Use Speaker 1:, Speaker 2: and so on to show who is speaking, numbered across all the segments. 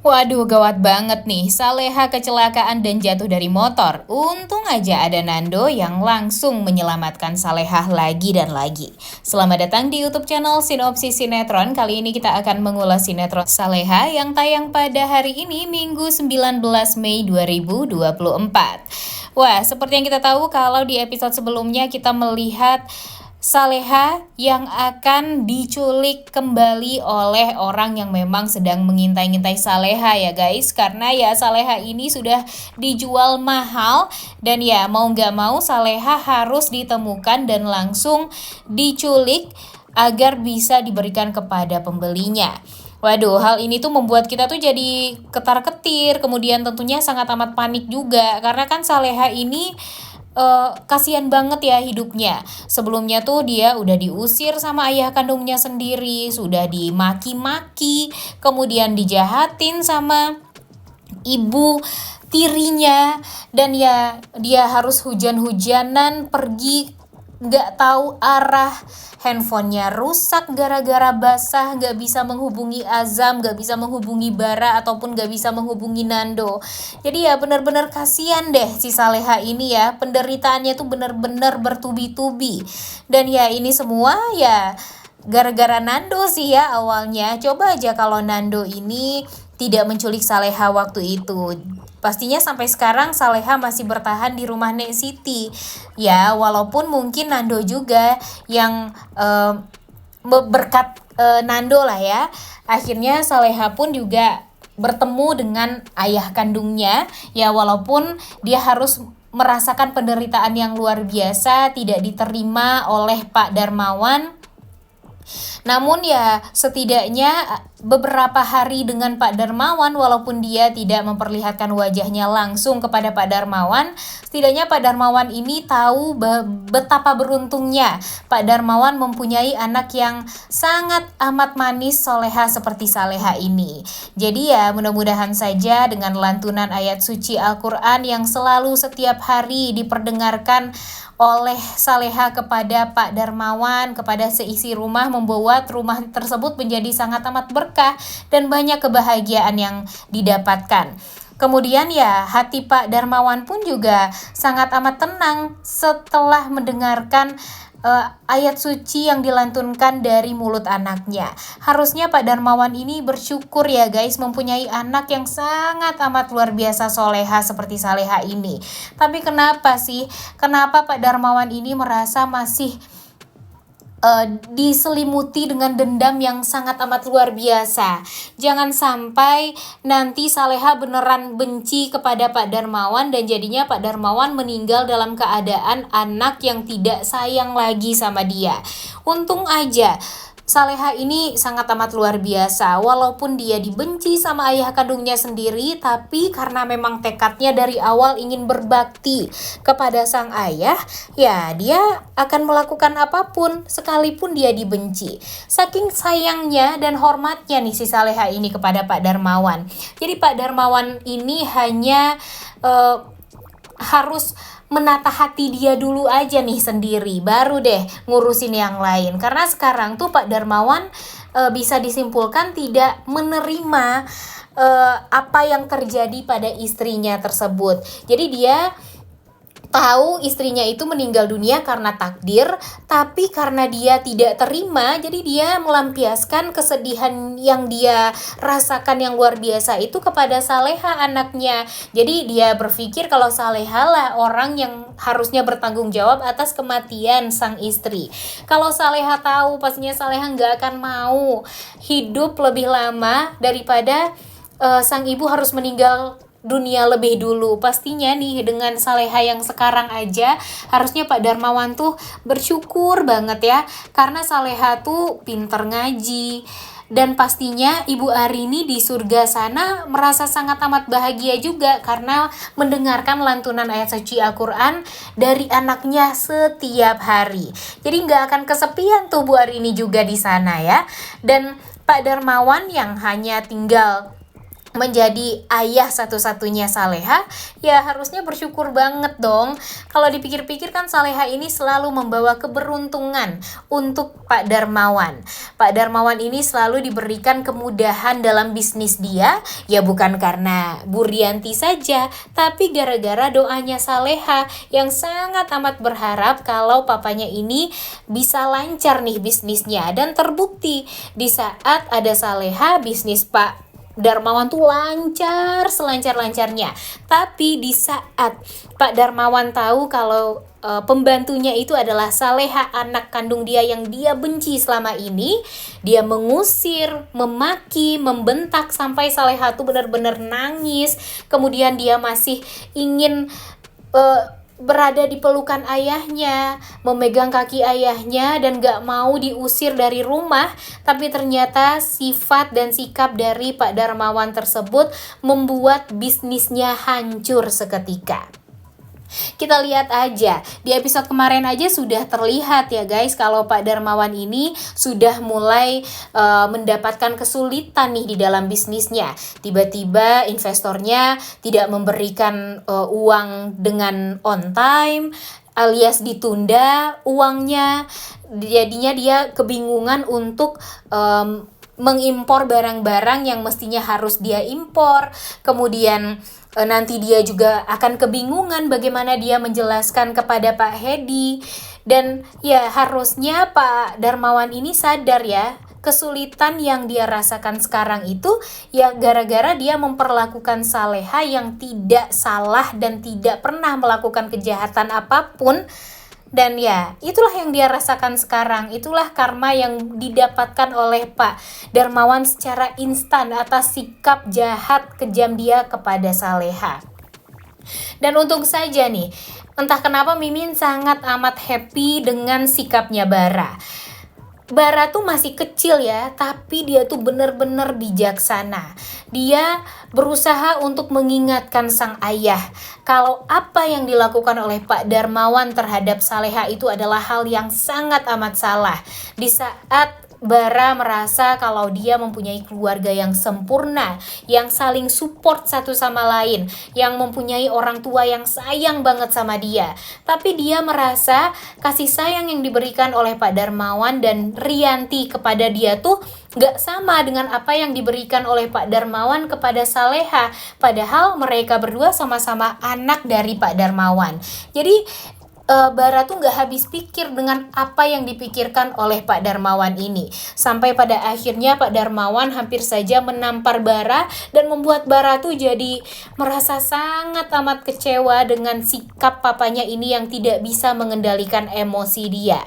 Speaker 1: Waduh, gawat banget nih. Saleha kecelakaan dan jatuh dari motor. Untung aja ada Nando yang langsung menyelamatkan Salehah lagi dan lagi. Selamat datang di YouTube channel Sinopsis Sinetron. Kali ini kita akan mengulas sinetron Saleha yang tayang pada hari ini Minggu 19 Mei 2024. Wah, seperti yang kita tahu kalau di episode sebelumnya kita melihat Saleha yang akan diculik kembali oleh orang yang memang sedang mengintai-ngintai Saleha ya guys. Karena ya Saleha ini sudah dijual mahal dan ya mau nggak mau Saleha harus ditemukan dan langsung diculik agar bisa diberikan kepada pembelinya. Waduh, hal ini tuh membuat kita tuh jadi ketar-ketir, kemudian tentunya sangat amat panik juga karena kan Saleha ini kasihan banget ya hidupnya. Sebelumnya tuh dia udah diusir sama ayah kandungnya sendiri, sudah dimaki-maki, kemudian dijahatin sama ibu tirinya, dan ya dia harus hujan-hujanan pergi nggak tahu arah, handphonenya rusak gara-gara basah, nggak bisa menghubungi Azam, nggak bisa menghubungi Bara, ataupun nggak bisa menghubungi Nando. Jadi ya benar-benar kasihan deh si Saleha ini ya, penderitaannya tuh benar-benar bertubi-tubi. Dan ya ini semua ya gara-gara Nando sih ya awalnya. Coba aja kalau Nando ini tidak menculik Saleha waktu itu, pastinya sampai sekarang Saleha masih bertahan di rumah Nek Siti. Ya, walaupun mungkin Nando juga yang berkat Nando lah ya. Akhirnya Saleha pun juga bertemu dengan ayah kandungnya. Ya, walaupun dia harus merasakan penderitaan yang luar biasa, tidak diterima oleh Pak Darmawan. Namun ya setidaknya beberapa hari dengan Pak Darmawan, walaupun dia tidak memperlihatkan wajahnya langsung kepada Pak Darmawan, setidaknya Pak Darmawan ini tahu betapa beruntungnya Pak Darmawan mempunyai anak yang sangat amat manis soleha seperti Saleha ini. Jadi ya mudah-mudahan saja dengan lantunan ayat suci Al-Quran yang selalu setiap hari diperdengarkan oleh Saleha kepada Pak Darmawan, kepada seisi rumah, membuat rumah tersebut menjadi sangat amat berkah dan banyak kebahagiaan yang didapatkan. Kemudian ya hati Pak Darmawan pun juga sangat amat tenang setelah mendengarkan ayat suci yang dilantunkan dari mulut anaknya. Harusnya Pak Darmawan ini bersyukur ya guys, mempunyai anak yang sangat amat luar biasa soleha seperti Saleha ini. Tapi kenapa sih? Kenapa Pak Darmawan ini merasa masih diselimuti dengan dendam yang sangat amat luar biasa? Jangan sampai nanti Saleha beneran benci kepada Pak Darmawan dan jadinya Pak Darmawan meninggal dalam keadaan anak yang tidak sayang lagi sama dia. Untung aja Saleha ini sangat amat luar biasa, walaupun dia dibenci sama ayah kandungnya sendiri, tapi karena memang tekadnya dari awal ingin berbakti kepada sang ayah, ya dia akan melakukan apapun sekalipun dia dibenci. Saking sayangnya dan hormatnya nih si Saleha ini kepada Pak Darmawan. Jadi Pak Darmawan ini hanya harus menata hati dia dulu aja nih sendiri, baru deh ngurusin yang lain. Karena sekarang tuh Pak Darmawan bisa disimpulkan tidak menerima apa yang terjadi pada istrinya tersebut. Jadi dia tahu istrinya itu meninggal dunia karena takdir, tapi karena dia tidak terima, jadi dia melampiaskan kesedihan yang dia rasakan yang luar biasa itu kepada Saleha anaknya. Jadi dia berpikir kalau Saleha lah orang yang harusnya bertanggung jawab atas kematian sang istri. Kalau Saleha tahu, pastinya Saleha nggak akan mau hidup lebih lama daripada sang ibu harus meninggal dunia lebih dulu. Pastinya nih dengan Saleha yang sekarang aja harusnya Pak Darmawan tuh bersyukur banget ya, karena Saleha tuh pinter ngaji. Dan pastinya Ibu Arini di surga sana merasa sangat amat bahagia juga karena mendengarkan lantunan ayat suci Al-Quran dari anaknya setiap hari. Jadi nggak akan kesepian tuh Bu Arini juga di sana ya. Dan Pak Darmawan yang hanya tinggal menjadi ayah satu-satunya Saleha, ya harusnya bersyukur banget dong. Kalau dipikir-pikir kan Saleha ini selalu membawa keberuntungan untuk Pak Darmawan. Pak Darmawan ini selalu diberikan kemudahan dalam bisnis dia, ya bukan karena Bu Rianti saja, tapi gara-gara doanya Saleha yang sangat amat berharap kalau papanya ini bisa lancar nih bisnisnya. Dan terbukti di saat ada Saleha, bisnis Pak Darmawan tuh lancar selancar-lancarnya. Tapi di saat Pak Darmawan tahu kalau pembantunya itu adalah Saleha, anak kandung dia yang dia benci selama ini, dia mengusir, memaki, membentak sampai Saleha tuh benar-benar nangis. Kemudian dia masih ingin berada di pelukan ayahnya, memegang kaki ayahnya, dan gak mau diusir dari rumah. Tapi ternyata sifat dan sikap dari Pak Darmawan tersebut membuat bisnisnya hancur seketika. Kita lihat aja, di episode kemarin aja sudah terlihat ya guys, kalau Pak Darmawan ini sudah mulai mendapatkan kesulitan nih di dalam bisnisnya. Tiba-tiba investornya tidak memberikan uang dengan on time, alias ditunda uangnya. Jadinya dia kebingungan untuk mengimpor barang-barang yang mestinya harus dia impor. Kemudian nanti dia juga akan kebingungan bagaimana dia menjelaskan kepada Pak Hedi. Dan ya harusnya Pak Darmawan ini sadar ya, kesulitan yang dia rasakan sekarang itu ya gara-gara dia memperlakukan Saleha yang tidak salah dan tidak pernah melakukan kejahatan apapun. Dan ya, itulah yang dia rasakan sekarang. Itulah karma yang didapatkan oleh Pak Darmawan secara instan atas sikap jahat kejam dia kepada Saleha. Dan untung saja nih, entah kenapa Mimin sangat amat happy dengan sikapnya Bara. Bara tuh masih kecil ya, tapi dia tuh benar-benar bijaksana. Dia berusaha untuk mengingatkan sang ayah kalau apa yang dilakukan oleh Pak Darmawan terhadap Saleha itu adalah hal yang sangat amat salah. Di saat Bara merasa kalau dia mempunyai keluarga yang sempurna, yang saling support satu sama lain, yang mempunyai orang tua yang sayang banget sama dia. Tapi dia merasa kasih sayang yang diberikan oleh Pak Darmawan dan Rianti kepada dia tuh gak sama dengan apa yang diberikan oleh Pak Darmawan kepada Saleha. Padahal mereka berdua sama-sama anak dari Pak Darmawan. Jadi Bara tuh gak habis pikir dengan apa yang dipikirkan oleh Pak Darmawan ini. Sampai pada akhirnya Pak Darmawan hampir saja menampar Bara dan membuat Bara tuh jadi merasa sangat amat kecewa dengan sikap papanya ini yang tidak bisa mengendalikan emosi dia.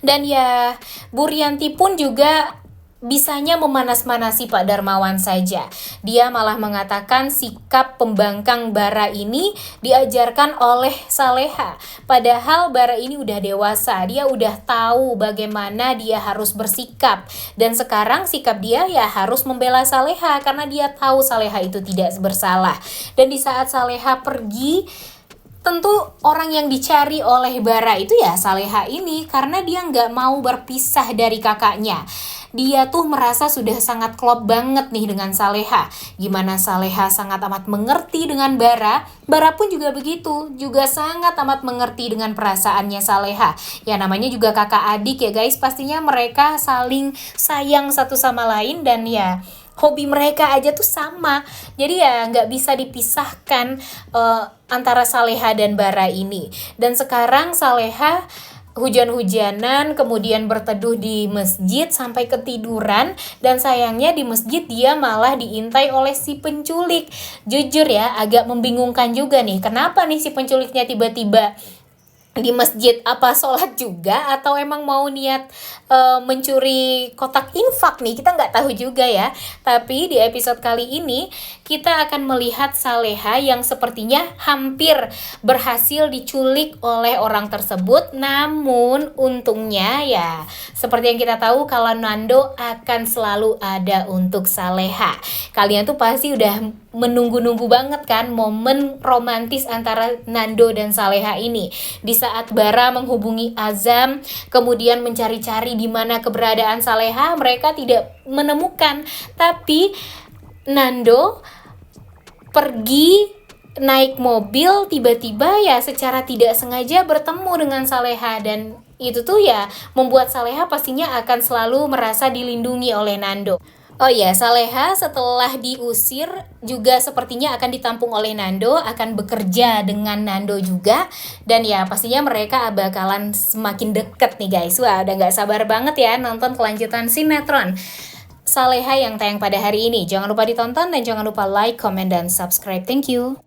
Speaker 1: Dan ya, Bu Rianti pun juga bisanya memanas-manasi Pak Darmawan saja. Dia malah mengatakan sikap pembangkang Bara ini diajarkan oleh Saleha. Padahal Bara ini udah dewasa, dia udah tahu bagaimana dia harus bersikap. Dan sekarang sikap dia ya harus membela Saleha karena dia tahu Saleha itu tidak bersalah. Dan di saat Saleha pergi, tentu orang yang dicari oleh Bara itu ya Saleha ini, karena dia nggak mau berpisah dari kakaknya. Dia tuh merasa sudah sangat klop banget nih dengan Saleha. Gimana Saleha sangat amat mengerti dengan Bara, Bara pun juga begitu, juga sangat amat mengerti dengan perasaannya Saleha. Ya namanya juga kakak adik ya guys, pastinya mereka saling sayang satu sama lain dan ya hobi mereka aja tuh sama. Jadi ya nggak bisa dipisahkan antara Saleha dan Bara ini. Dan sekarang Saleha hujan-hujanan, kemudian berteduh di masjid sampai ketiduran, dan sayangnya di masjid dia malah diintai oleh si penculik. Jujur ya, agak membingungkan juga nih, kenapa nih si penculiknya tiba-tiba di masjid? Apa sholat juga atau emang mau niat mencuri kotak infak nih? Kita nggak tahu juga ya. Tapi di episode kali ini kita akan melihat Saleha yang sepertinya hampir berhasil diculik oleh orang tersebut. Namun untungnya ya seperti yang kita tahu kalau Nando akan selalu ada untuk Saleha. Kalian tuh pasti udah menunggu-nunggu banget kan momen romantis antara Nando dan Saleha ini. Di saat Bara menghubungi Azam, kemudian mencari-cari di mana keberadaan Saleha, mereka tidak menemukan. Tapi Nando pergi naik mobil, tiba-tiba ya secara tidak sengaja bertemu dengan Saleha, dan itu tuh ya membuat Saleha pastinya akan selalu merasa dilindungi oleh Nando. Oh ya, Saleha setelah diusir juga sepertinya akan ditampung oleh Nando, akan bekerja dengan Nando juga, dan ya pastinya mereka bakalan semakin deket nih guys. Wah, udah gak sabar banget ya nonton kelanjutan sinetron Saleha yang tayang pada hari ini. Jangan lupa ditonton dan jangan lupa like, comment, dan subscribe. Thank you.